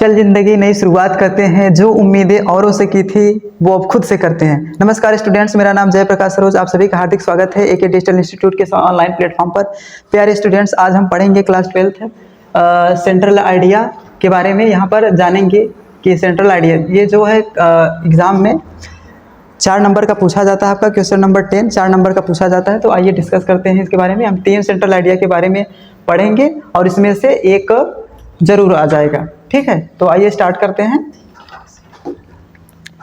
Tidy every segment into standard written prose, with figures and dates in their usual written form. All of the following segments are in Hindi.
चल जिंदगी नई शुरुआत करते हैं, जो उम्मीदें औरों से की थी वो अब खुद से करते हैं। नमस्कार स्टूडेंट्स, मेरा नाम जयप्रकाश सरोज, आप सभी का हार्दिक स्वागत है एके डिजिटल इंस्टीट्यूट के ऑनलाइन प्लेटफॉर्म पर। प्यारे स्टूडेंट्स, आज हम पढ़ेंगे क्लास 12th सेंट्रल आइडिया के बारे में। यहाँ पर जानेंगे कि सेंट्रल आइडिया ये जो है एग्ज़ाम में 4 नंबर का पूछा जाता है। आपका क्वेश्चन नंबर 10 4 नंबर का पूछा जाता है। तो आइए डिस्कस करते हैं इसके बारे में। हम 3 सेंट्रल आइडिया के बारे में पढ़ेंगे और इसमें से एक जरूर आ जाएगा, ठीक है। तो आइए स्टार्ट करते हैं।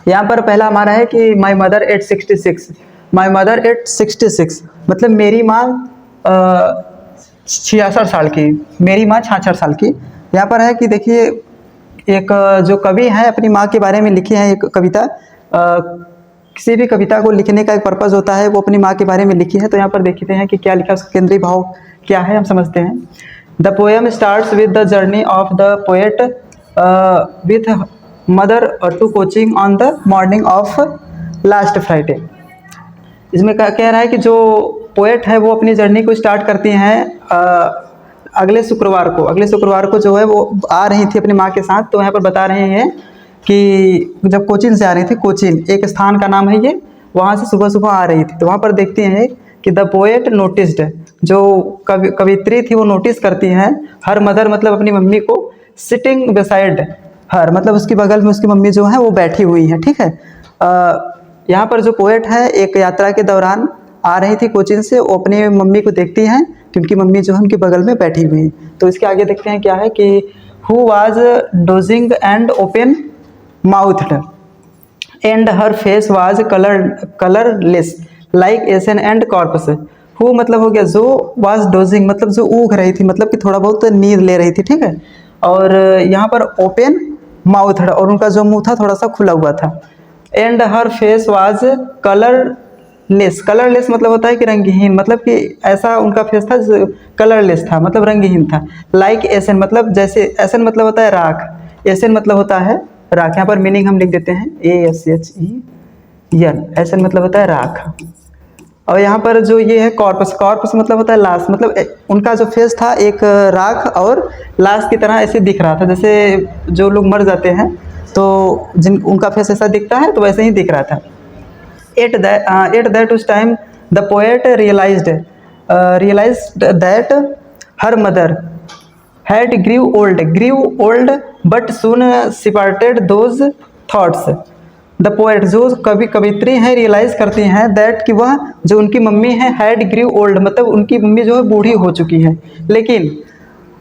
यहाँ पर पहला हमारा है कि my mother eight 66। My mother eight 66 मतलब मेरी माँ 66 साल की, मेरी माँ 66 साल की। यहाँ पर है कि देखिए एक जो कवि है अपनी माँ के बारे में लिखी है एक कविता। किसी भी कविता को लिखने का एक पर्पज़ होता है, वो अपनी माँ के बारे में लिखी है। तो यहाँ पर देखते हैं कि क्या लिखा है, उसका केंद्रीय भाव क्या है, हम समझते हैं। The poem starts with the journey of the poet with mother to coaching on the morning of last Friday. इसमें कह रहा है कि जो पोएट है वो अपनी जर्नी को स्टार्ट करती हैं अगले शुक्रवार को जो है वो आ रही थी अपनी माँ के साथ। तो यहाँ पर बता रहे हैं कि जब कोचिन से आ रही थी, कोचिन एक स्थान का नाम है ये, वहाँ से सुबह सुबह आ रही थी। तो वहाँ पर देखते हैं कि द पोएट नोटिस्ड, जो कवित्री थी वो नोटिस करती हैं हर मदर मतलब अपनी मम्मी को, सिटिंग बिसाइड हर मतलब उसके बगल में उसकी मम्मी जो है वो बैठी हुई है, ठीक है। यहाँ पर जो पोएट है एक यात्रा के दौरान आ रही थी कोचिन से, वो अपनी मम्मी को देखती हैं कि उनकी मम्मी जो है उनके बगल में बैठी हुई है। तो इसके आगे देखते हैं क्या है कि who was dozing and open mouthed and her face was colourless like ashen and corpse. हु मतलब हो गया जो, वाज डोजिंग मतलब जो ऊँघ रही थी, मतलब कि थोड़ा बहुत नींद ले रही थी, ठीक है। और यहाँ पर ओपन माउथड और उनका जो मुंह था थोड़ा सा खुला हुआ था। And her face was colourless मतलब होता है कि रंगहीन, मतलब कि ऐसा उनका फेस था कलरलेस था मतलब रंगहीन था। लाइक एसन मतलब जैसे, एसन मतलब होता है राख, एसन मतलब होता है राख। यहाँ पर मीनिंग हम लिख देते हैं ASHEN, एसन मतलब होता है राख। और यहाँ पर जो ये है कॉर्पस मतलब होता है लाश, मतलब उनका जो फेस था एक राख और लाश की तरह ऐसे दिख रहा था। जैसे जो लोग मर जाते हैं तो उनका फेस ऐसा दिखता है, तो वैसे ही दिख रहा था। एट दैट उस time the poet realised that her mother had grew old but soon separated those thoughts। The poet जो कवित्री हैं रियलाइज़ करती हैं दैट कि वह जो उनकी मम्मी है हैड ग्रीव ओल्ड मतलब उनकी मम्मी जो है बूढ़ी हो चुकी है। लेकिन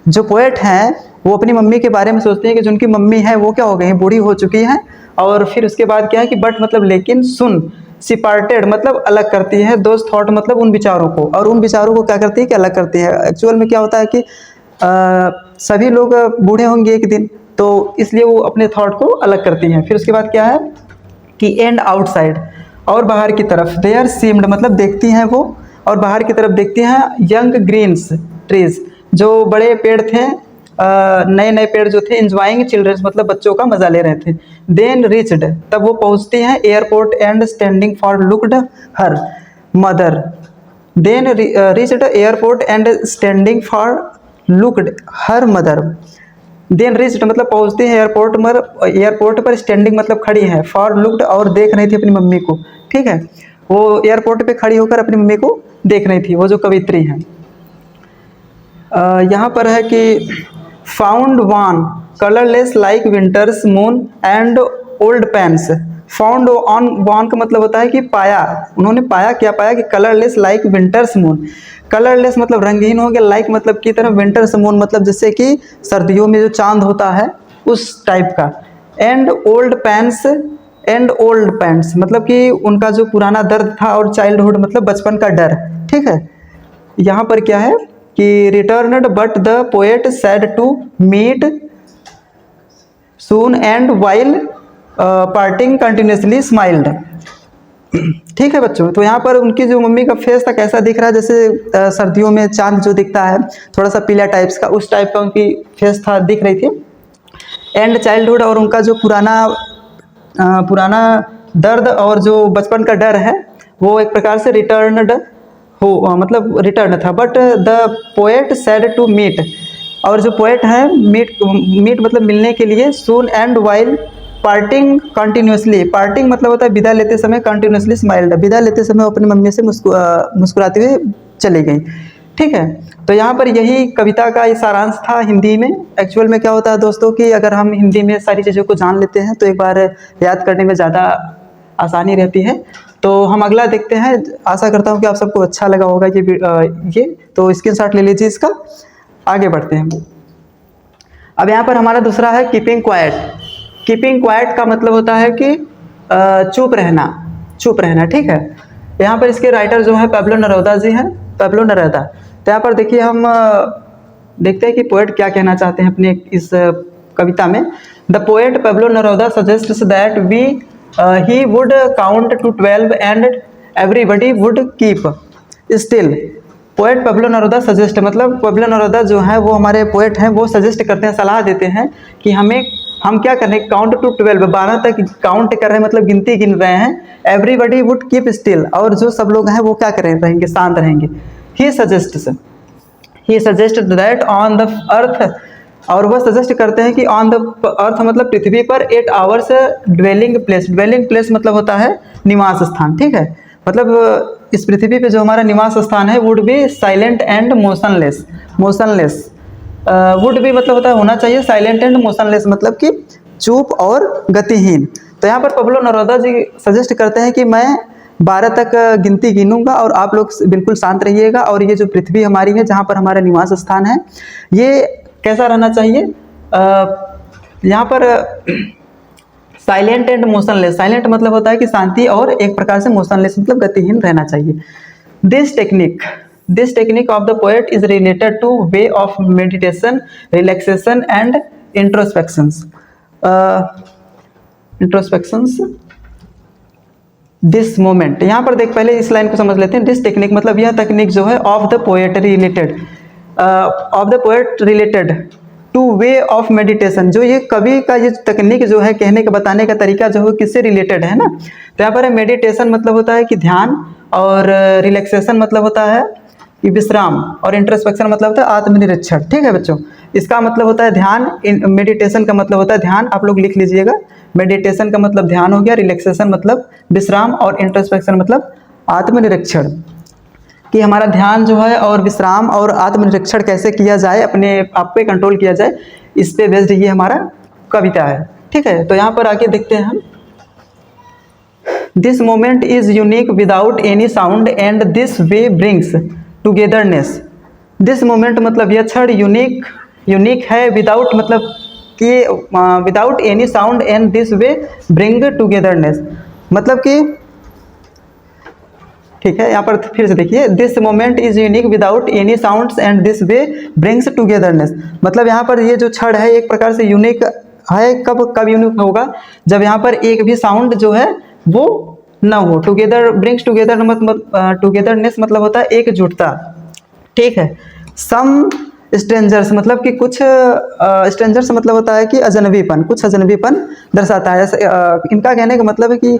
जो पोएट हैं वो अपनी मम्मी के बारे में सोचते हैं कि जो उनकी मम्मी है वो क्या हो गई है, बूढ़ी हो चुकी है। और फिर उसके बाद क्या है कि बट मतलब लेकिन, सुन सिपार्टेड मतलब अलग करती है, दोज थॉट मतलब उन विचारों को, और उन विचारों को क्या करती है कि अलग करती है। एक्चुअल में क्या होता है कि सभी लोग बूढ़े होंगे एक दिन, तो इसलिए वो अपने थॉट को अलग करती हैं। फिर उसके बाद क्या है कि एंड आउटसाइड और बाहर की तरफ, देयर सीम्ड मतलब देखती हैं वो, और बाहर की तरफ देखती हैं यंग ग्रीन्स ट्रीज जो बड़े पेड़ थे, नए नए पेड़ जो थे, एंजॉइंग चिल्ड्रंस मतलब बच्चों का मजा ले रहे थे। देन रिच्ड तब वो पहुंचती हैं airport and standing for looked her mother. Then reached airport and standing for looked her mother. Then reached मतलब पहुंचती है एयरपोर्ट पर स्टैंडिंग मतलब खड़ी है, फॉर लुक्ड और देख रही थी अपनी मम्मी को, ठीक है। वो एयरपोर्ट पे खड़ी होकर अपनी मम्मी को देख रही थी, वो जो कवित्री हैं। यहाँ पर है कि found one colourless like winter's moon and old pens. Found on one का मतलब होता है कि पाया, उन्होंने पाया, क्या पाया कि colourless like winter's moon, colourless मतलब रंगहीन हो गया, लाइक मतलब की तरह, विंटर्स मून मतलब जैसे कि सर्दियों में जो चांद होता है उस टाइप का। एंड ओल्ड पैंट्स मतलब कि उनका जो पुराना दर्द था, और चाइल्डहुड मतलब बचपन का डर, ठीक है। यहाँ पर क्या है कि returned but the poet said to meet soon and while parting continuously smiled, ठीक है बच्चों। तो यहाँ पर उनकी जो मम्मी का फेस था कैसा दिख रहा है, जैसे सर्दियों में चांद जो दिखता है थोड़ा सा पीला टाइप्स का, उस टाइप का उनकी फेस था, दिख रही थी। एंड चाइल्डहुड और उनका जो पुराना दर्द और जो बचपन का डर है वो एक प्रकार से रिटर्न था। But the poet said to meet और जो पोएट है मीट मतलब मिलने के लिए, soon and while parting continuously, parting मतलब होता है विदा लेते समय, कंटिन्यूसली स्माइल्ड, विदा लेते समय अपनी मम्मी से मुस्कुराते हुए चली गई। ठीक है, तो यहाँ पर यही कविता का सारांश था हिंदी में। एक्चुअल में क्या होता है दोस्तों कि अगर हम हिंदी में सारी चीज़ों को जान लेते हैं तो एक बार याद करने में ज़्यादा आसानी रहती है। तो हम अगला देखते हैं। आशा करता हूँ कि आप सबको अच्छा लगा होगा ये तो स्क्रीनशॉट ले लीजिए इसका। आगे बढ़ते हैं। अब यहाँ पर हमारा दूसरा है कीपिंग क्वाइट। कीपिंग क्वाइट का मतलब होता है कि चुप रहना, चुप रहना। ठीक है, यहाँ पर इसके राइटर जो है पैब्लो नेरुदा जी हैं, पैब्लो नेरुदा। तो यहाँ पर देखिए हम देखते हैं कि पोएट क्या कहना चाहते हैं अपने इस कविता में। The poet Pablo Neruda suggests that he would count to 12 and everybody would keep still. Poet Pablo Neruda suggest मतलब पैब्लो नेरुदा जो है वो हमारे पोएट हैं, वो सजेस्ट करते हैं, सलाह देते हैं कि हम क्या कर रहे हैं, काउंट टू 12, 12 तक काउंट कर रहे हैं, मतलब गिनती गिन रहे हैं। एवरीबडी वुड कीप स्टिल, और जो सब लोग हैं वो क्या रहेंगे, शांत रहेंगे। He suggest that on the earth, और वह सजेस्ट करते हैं कि ऑन द अर्थ मतलब पृथ्वी पर 8 आवर्स ड्वेलिंग प्लेस मतलब होता है निवास स्थान। ठीक है, मतलब इस पृथ्वी पे जो हमारा निवास स्थान है would be silent and motionless. Would भी मतलब होता है होना चाहिए, साइलेंट एंड मोशनलेस मतलब कि चुप और गतिहीन। तो यहाँ पर पैब्लो नेरुदा जी सजेस्ट करते हैं कि मैं 12 तक गिनती गिनूंगा और आप लोग बिल्कुल शांत रहिएगा, और ये जो पृथ्वी हमारी है जहाँ पर हमारा निवास स्थान है ये कैसा रहना चाहिए। यहाँ पर साइलेंट एंड मोशनलेस, साइलेंट मतलब होता है कि शांति, और एक प्रकार से मोशनलेस मतलब गतिहीन रहना चाहिए। This technique of the poet is related to way of meditation, relaxation and introspections. This moment, यहाँ पर देख पहले इस लाइन को समझ लेते हैं। दिस टेक्निक मतलब यह तकनीक जो है of the poet related to way of meditation, जो ये कवि का ये तकनीक जो है कहने का बताने का तरीका जो है किससे रिलेटेड है ना। तो यहाँ पर मेडिटेशन मतलब होता है कि ध्यान, और रिलैक्सेशन मतलब होता है कि विश्राम, और इंट्रोस्पेक्शन मतलब होता है आत्मनिरीक्षण। ठीक है बच्चों, इसका मतलब होता है ध्यान, मेडिटेशन का मतलब होता है ध्यान, आप लोग लिख लीजिएगा। मेडिटेशन का मतलब ध्यान हो गया, रिलैक्सेशन मतलब विश्राम, और इंट्रोस्पेक्शन मतलब आत्मनिरीक्षण। कि हमारा ध्यान जो है और विश्राम और आत्मनिरीक्षण कैसे किया जाए, अपने आप पे कंट्रोल किया जाए, इस पे बेस्ड ये हमारा कविता है। ठीक है, तो यहाँ पर आके देखते हैं हम। This moment is unique without any sound and this way brings togetherness. This moment मतलब यह क्षण यूनिक है, विदाउट मतलब कि without any sound and this way bring togetherness मतलब कि, ठीक है, यहाँ पर फिर से देखिए। This moment is unique without any sounds and this way brings togetherness मतलब यहाँ पर ये जो क्षण है एक प्रकार से यूनिक है। कब यूनिक होगा, जब यहाँ पर एक भी साउंड जो है वो न हो। ब्रिंग्स टुगेदरनेस मतलब होता है एकजुटता। ठीक है, सम स्ट्रेंजर्स मतलब कि कुछ स्ट्रेंजर्स मतलब होता है कि अजनबीपन, कुछ अजनबीपन दर्शाता है। इनका कहने का मतलब है कि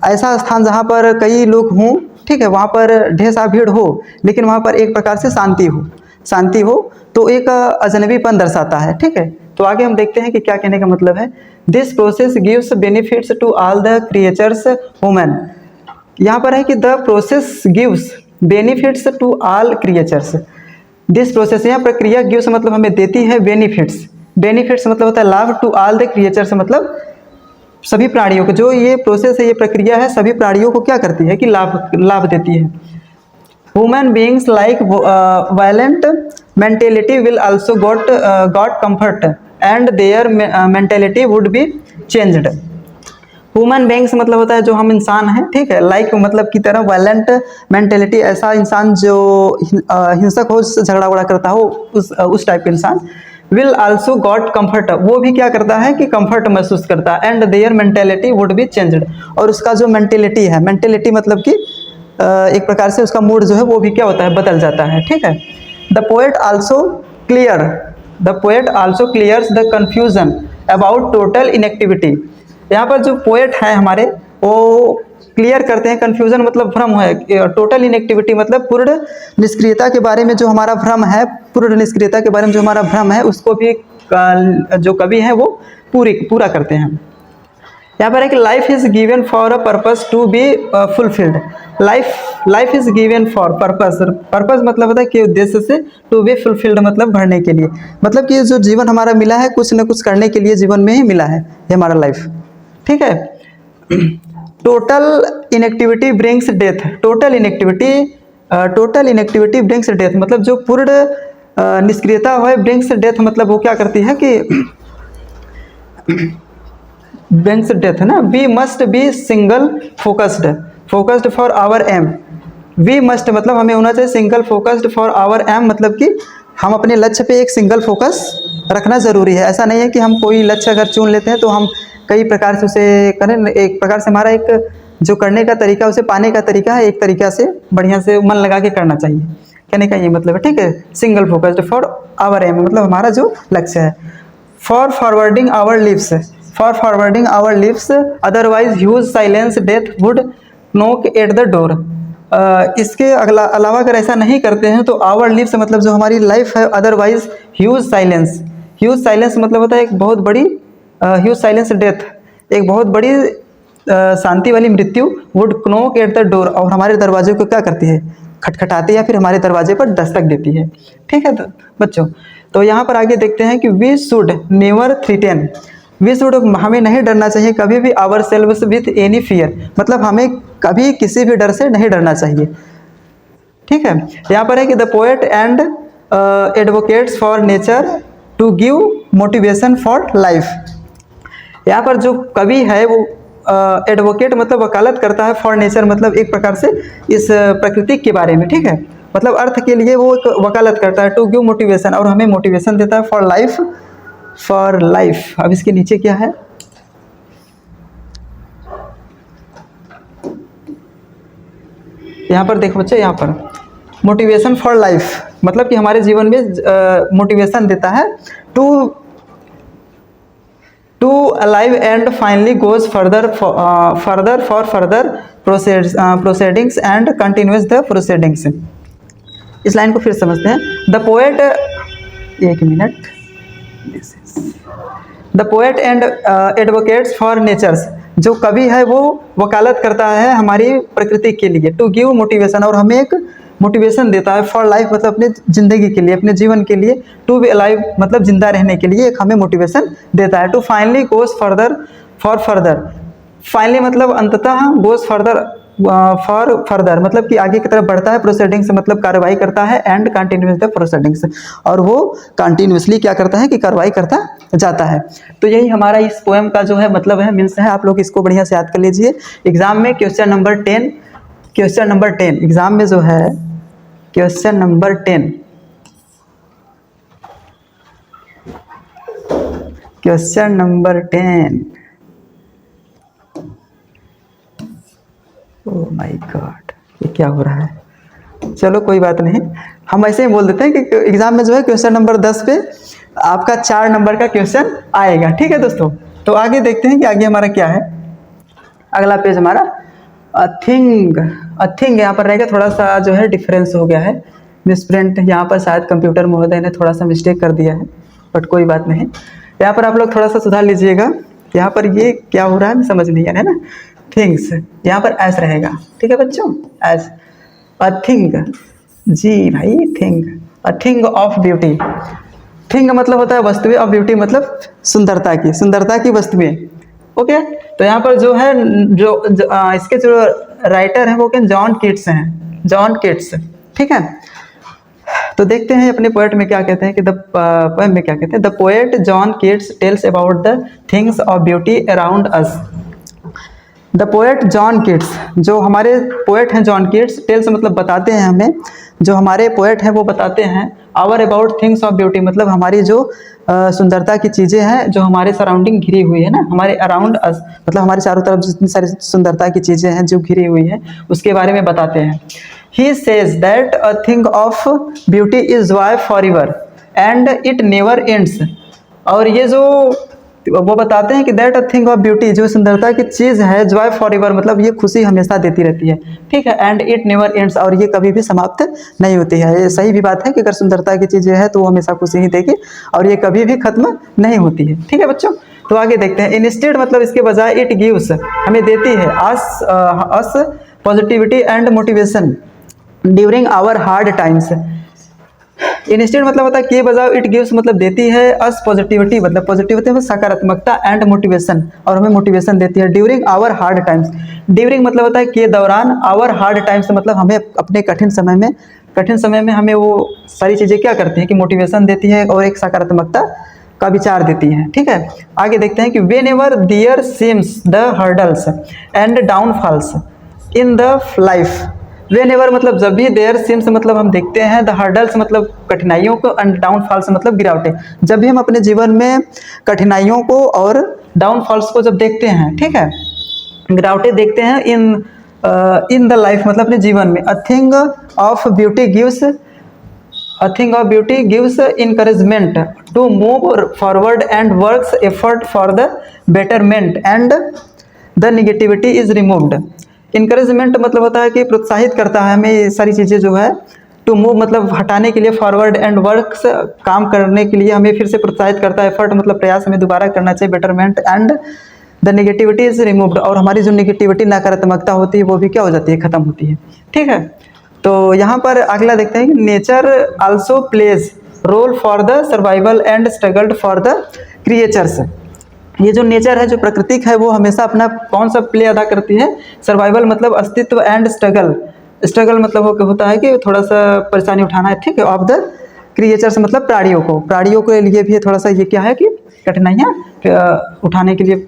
ऐसा स्थान जहाँ पर कई लोग हों, ठीक है, वहाँ पर ढेर सारा भीड़ हो, लेकिन वहाँ पर एक प्रकार से शांति हो तो एक अजनबीपन दर्शाता है। ठीक है, तो आगे हम देखते हैं कि क्या कहने का मतलब है। This process gives benefits to all the creatures women. यहाँ पर है कि the process gives benefits to all creatures. This process, यहाँ प्रक्रिया गिव्स मतलब हमें देती है बेनिफिट्स मतलब होता है लाभ, टू ऑल द क्रिएचर्स मतलब सभी प्राणियों को। जो ये प्रोसेस है, ये प्रक्रिया है, सभी प्राणियों को क्या करती है कि लाभ देती है। Human beings like violent mentality will also got comfort and their mentality would be changed. Human beings मतलब होता है जो हम इंसान हैं, ठीक है, लाइक मतलब की तरह, वायलेंट मेंटेलिटी ऐसा इंसान जो हिंसक हो, झगड़ा वगड़ा करता हो, उस टाइप का इंसान। विल आल्सो गॉट कंफर्ट, वो भी क्या करता है कि कंफर्ट महसूस करता है। And their mentality would be changed, और उसका जो मेंटेलिटी है, मेंटेलिटी मतलब कि एक प्रकार से उसका मूड जो है वो भी क्या होता है, बदल जाता है। ठीक है, the poet also clears the confusion about total inactivity. यहाँ पर जो पोएट है हमारे, वो क्लियर करते हैं। कन्फ्यूजन मतलब भ्रम है, टोटल इनएक्टिविटी मतलब पूर्ण निष्क्रियता के बारे में जो हमारा भ्रम है, पूर्ण निष्क्रियता के बारे में जो हमारा भ्रम है, उसको भी जो कवि है वो पूरा करते हैं। यहाँ पर है कि life is given for a purpose to be fulfilled. Life is given for purpose, purpose मतलब होता है कि उद्देश्य से, टू बी फुलफिल्ड मतलब भरने के लिए, मतलब कि जो जीवन हमारा मिला है कुछ न कुछ करने के लिए जीवन में ही मिला है ये हमारा लाइफ। ठीक है। Total inactivity brings death. Total inactivity brings death मतलब जो पूर्ण निष्क्रियता है, ब्रिंग्स डेथ मतलब वो क्या करती है कि ब्रिंग्स डेथ है ना। We must be single focused for our aim. We must मतलब हमें होना चाहिए single focused for our aim, मतलब कि हम अपने लक्ष्य पे एक सिंगल फोकस रखना ज़रूरी है। ऐसा नहीं है कि हम कोई लक्ष्य अगर चुन लेते हैं तो हम कई प्रकार से उसे करें। एक प्रकार से हमारा एक जो करने का तरीका, उसे पाने का तरीका है, एक तरीका से बढ़िया से मन लगा के करना चाहिए, कहने का ये मतलब है। ठीक है। Single focused for our aim मतलब हमारा जो लक्ष्य है। For forwarding our lives otherwise huge silence death would knock at the door. इसके अलावा अगर ऐसा नहीं करते हैं तो आवर लिव्स मतलब जो हमारी लाइफ है, अदरवाइज ह्यूज साइलेंस मतलब होता है एक बहुत बड़ी, ह्यूज साइलेंस डेथ एक बहुत बड़ी शांति वाली मृत्यु, would knock at the door और हमारे दरवाजे को क्या करती है, खटखटाती है या फिर हमारे दरवाजे पर दस्तक देती है। ठीक है तो बच्चों, तो यहाँ पर आगे देखते हैं कि we should never threaten. We should हमें नहीं डरना चाहिए कभी भी, our selves with any fear मतलब हमें कभी किसी भी डर से नहीं डरना चाहिए। ठीक है। यहाँ पर है कि the poet and advocates for nature to give motivation for life. यहाँ पर जो कवि है वो एडवोकेट मतलब वकालत करता है, फॉर नेचर मतलब एक प्रकार से इस प्रकृति के बारे में। ठीक है। मतलब अर्थ के लिए वो एक वकालत करता है, टू गिव मोटिवेशन और हमें मोटिवेशन देता है फॉर लाइफ। अब इसके नीचे क्या है, यहाँ पर देखो बच्चे, यहाँ पर मोटिवेशन फॉर लाइफ मतलब कि हमारे जीवन में मोटिवेशन देता है। To alive and finally goes further for further proceedings and continues the proceedings. इस लाइन को फिर समझते हैं। द पोएट, एक minute, the poet and advocates for natures जो कवि है वो वकालत करता है हमारी प्रकृति के लिए, टू गिव मोटिवेशन और हमें एक मोटिवेशन देता है, फॉर लाइफ मतलब अपने ज़िंदगी के लिए, अपने जीवन के लिए, टू बी अलाइव मतलब जिंदा रहने के लिए एक हमें मोटिवेशन देता है। To finally goes further for further, finally मतलब अंततः, गोज फर्दर फॉर फर्दर मतलब कि आगे की तरफ बढ़ता है, प्रोसीडिंग्स मतलब कार्रवाई करता है, एंड कंटिन्यूस द प्रोसीडिंग्स और वो कंटिन्यूसली क्या करता है कि कार्रवाई करता जाता है। तो यही हमारा इस पोएम का जो है मतलब है, मीन्स है। आप लोग इसको बढ़िया से याद कर लीजिए। एग्जाम में क्वेश्चन नंबर 10 एग्जाम में जो है question number 10 oh my God, ये क्या हो रहा है। चलो कोई बात नहीं, हम ऐसे ही बोल देते हैं कि एग्जाम में जो है क्वेश्चन नंबर 10 पे आपका 4 नंबर का क्वेश्चन आएगा। ठीक है दोस्तों, तो आगे देखते हैं कि आगे हमारा क्या है। अगला पेज हमारा थिंग यहाँ पर रहेगा। थोड़ा सा जो है डिफरेंस हो गया है, मिसप्रिंट यहाँ पर शायद कंप्यूटर महोदय ने थोड़ा सा मिस्टेक कर दिया है, बट कोई बात नहीं। यहाँ पर आप लोग थोड़ा सा सुधार लीजिएगा। यहाँ पर ये क्या हो रहा है समझ नहीं आ रहा है ना। थिंग्स यहाँ पर ऐस रहेगा। ठीक है बच्चों, ऐस अ थिंग, जी भाई thing, a thing of beauty. Thing मतलब होता है वस्तुएं, ऑफ ब्यूटी मतलब सुंदरता की वस्तुएं। ओके, तो यहाँ पर जो है इसके जो राइटर हैं वो क्या, जॉन कीट्स। ठीक है, तो देखते हैं अपने पोएट में क्या कहते हैं कि पोएम में क्या कहते हैं। The poet John Keats tells about the things of beauty around us. The poet John Keats, जो हमारे पोएट हैं जॉन कीट्स, टेल्स मतलब बताते हैं हमें, जो हमारे पोएट हैं वो बताते हैं our about things of beauty मतलब हमारी जो सुंदरता की चीज़ें हैं जो हमारे सराउंडिंग घिरी हुई है ना, हमारे अराउंड अस मतलब हमारे चारों तरफ जितनी सारी सुंदरता की चीज़ें हैं जो घिरी हुई हैं उसके बारे में बताते हैं। He says that a thing of beauty is why for ever and it never ends. और ये जो वो बताते हैं कि that a thing of beauty, जो सुंदरता की चीज़ है, जॉय फॉर एवर, मतलब ये खुशी हमेशा देती रहती है, ठीक है। एंड इट नेवर एंड्स, और ये कभी भी समाप्त नहीं होती है। ये सही भी बात है कि अगर सुंदरता की चीज़ें है तो वो हमेशा खुशी ही देगी और ये कभी भी खत्म नहीं होती है, ठीक है बच्चों। तो आगे देखते हैं। इंस्टेड मतलब इसके बजाय इट गिव्स, हमें देती है us positivity and motivation during our hard times. Instead मतलब होता है कि बजाय इट गिव्स मतलब देती है अस पॉजिटिविटी, मतलब पॉजिटिविटी में सकारात्मकता, एंड मोटिवेशन, और हमें मोटिवेशन देती है during our hard times. During मतलब होता है कि दौरान, आवर हार्ड टाइम्स मतलब हमें अपने कठिन समय में हमें वो सारी चीज़ें क्या करती हैं कि मोटिवेशन देती है और एक सकारात्मकता का विचार देती है, ठीक है। आगे देखते हैं कि whenever there seems the hurdles and downfalls in the life. Whenever मतलब जब भी, देयर सीम्स मतलब हम देखते हैं, द हर्डल्स मतलब कठिनाइयों को, एंड डाउनफॉल्स मतलब गिरावटें। जब भी हम अपने जीवन में कठिनाइयों को और डाउनफॉल्स को जब देखते हैं, ठीक है, गिरावटें देखते हैं इन द लाइफ मतलब अपने जीवन में, अ thing of beauty gives encouragement to move forward and works effort for the betterment and the negativity is removed। encouragement मतलब होता है कि प्रोत्साहित करता है हमें ये सारी चीज़ें जो है, टू मूव मतलब हटाने के लिए, फॉरवर्ड एंड वर्क्स काम करने के लिए हमें फिर से प्रोत्साहित करता है, एफर्ट मतलब प्रयास हमें दोबारा करना चाहिए, betterment and the negativity is removed, और हमारी जो नेगेटिविटी नकारात्मकता होती है वो भी क्या हो जाती है, खत्म होती है, ठीक है। तो यहाँ पर अगला देखते हैं कि nature also plays role for the survival and struggled for the creatures. ये जो नेचर है, जो प्राकृतिक है, वो हमेशा अपना कौन सा प्ले अदा करती है, सर्वाइवल मतलब अस्तित्व, एंड स्ट्रगल मतलब होता है कि थोड़ा सा परेशानी उठाना है, ठीक है, ऑफ द क्रिएचर्स मतलब प्राणियों के लिए भी थोड़ा सा ये क्या है कि कठिनाइयाँ उठाने के लिए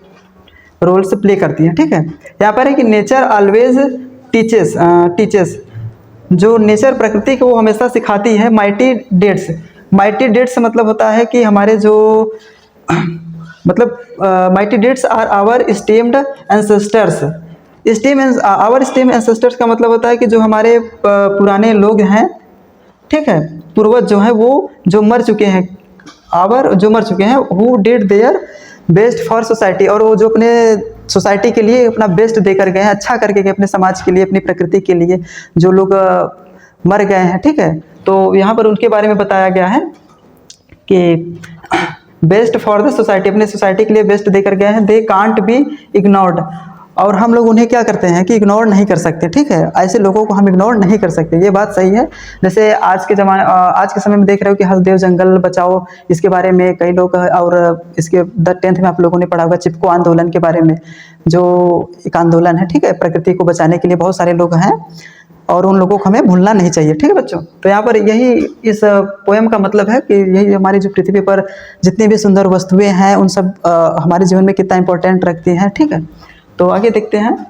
रोल्स प्ले करती हैं, ठीक है। यहाँ पर है कि नेचर ऑलवेज टीचेस, जो नेचर प्रकृति को वो हमेशा सिखाती है माइटी डेट्स मतलब होता है कि हमारे जो मतलब mighty dates are our stemmed ancestors. Our stem ancestors का मतलब होता है कि जो हमारे पुराने लोग हैं, ठीक है, पूर्वज जो है वो जो मर चुके हैं, who did their best for society, और वो जो अपने सोसाइटी के लिए अपना बेस्ट देकर गए हैं, अच्छा करके गए अपने समाज के लिए, अपनी प्रकृति के लिए, जो लोग मर गए हैं, ठीक है। तो यहाँ पर उनके बारे में बताया गया है कि बेस्ट फॉर द सोसाइटी, अपने सोसाइटी के लिए बेस्ट देकर गए हैं, दे कांट बी इग्नोर्ड, और हम लोग उन्हें क्या करते हैं कि इग्नोर नहीं कर सकते, ठीक है, ऐसे लोगों को हम इग्नोर नहीं कर सकते, ये बात सही है। जैसे आज के समय में देख रहे हो कि हसदेव जंगल बचाओ, इसके बारे में कई लोग, और इसके 10th में आप लोगों ने पढ़ा होगा चिपको आंदोलन के बारे में, जो एक आंदोलन है, ठीक है, प्रकृति को बचाने के लिए बहुत सारे लोग हैं, और उन लोगों को हमें भूलना नहीं चाहिए, ठीक है बच्चों। तो यहाँ पर यही इस पोएम का मतलब है कि यही हमारी जो पृथ्वी पर जितनी भी सुंदर वस्तुएं हैं उन सब हमारे जीवन में कितना इंपॉर्टेंट रखती हैं, ठीक है। तो आगे देखते हैं,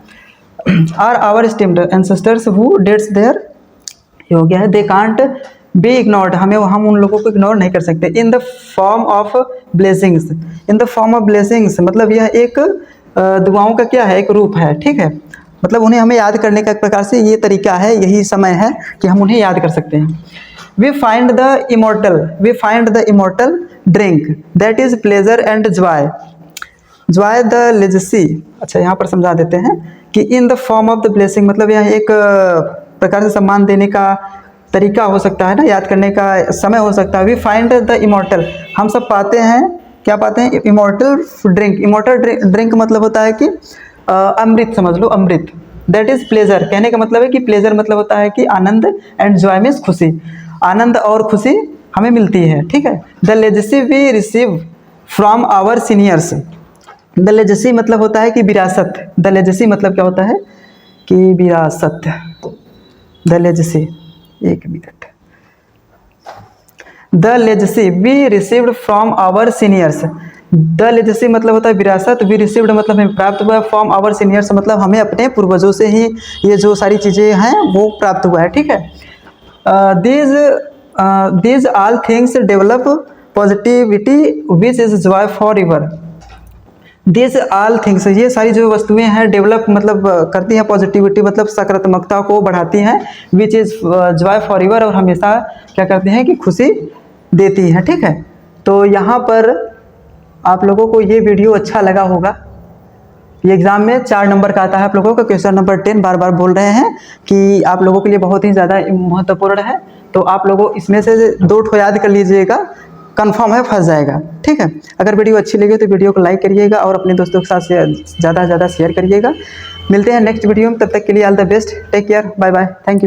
are our stemmed ancestors who dates there, ये हो गया है, दे कांट बी इग्नोर्ड, हम उन लोगों को इग्नोर नहीं कर सकते, इन द फॉर्म ऑफ ब्लेसिंग्स मतलब यह एक दुआओं का क्या है, एक रूप है, ठीक है, मतलब उन्हें हमें याद करने का एक प्रकार से ये तरीका है, यही समय है कि हम उन्हें याद कर सकते हैं। We find the immortal drink that is pleasure and joy the legacy. अच्छा, यहाँ पर समझा देते हैं कि in the form of the blessing मतलब यह एक प्रकार से सम्मान देने का तरीका हो सकता है ना, याद करने का समय हो सकता है। वी फाइंड द इमोर्टल, हम सब पाते हैं, क्या पाते हैं, इमोर्टल ड्रिंक मतलब होता है कि अमृत, समझ लो अमृत, दैट इज प्लेजर, कहने का मतलब है कि प्लेजर मतलब होता है कि आनंद, एंड जॉय मीन्स खुशी, आनंद और खुशी हमें मिलती है, ठीक है। The legacy we receive from our seniors, the legacy मतलब होता है कि विरासत, द लेजेसी मतलब क्या होता है कि विरासत, द लेजेसी, एक minute, the legacy we received from our seniors, the legacy मतलब होता है विरासत, वी रिसीव्ड मतलब हमें प्राप्त हुआ, फ्रॉम आवर सीनियर्स मतलब हमें अपने पूर्वजों से ही ये जो सारी चीज़ें हैं वो प्राप्त हुआ है, ठीक है। These all things develop positivity which is Joy for ever, this all things, ये सारी जो वस्तुएं हैं डेवलप मतलब करती हैं पॉजिटिविटी मतलब सकारात्मकता को बढ़ाती हैं, which is Joy for ever, और हमेशा क्या करती हैं कि खुशी देती हैं, ठीक है। तो यहाँ पर आप लोगों को ये वीडियो अच्छा लगा होगा। ये एग्ज़ाम में 4 नंबर का आता है आप लोगों का, क्वेश्चन नंबर 10 बार बार बोल रहे हैं कि आप लोगों के लिए बहुत ही ज़्यादा महत्वपूर्ण है। तो आप लोगों इसमें से 2 ठो याद कर लीजिएगा, कंफर्म है फंस जाएगा। ठीक है, अगर वीडियो अच्छी लगी तो वीडियो को लाइक करिएगा और अपने दोस्तों के साथ ज़्यादा से ज़्यादा शेयर करिएगा। मिलते हैं नेक्स्ट वीडियो में, तब तक के लिए all the best, take care, bye bye, thank you.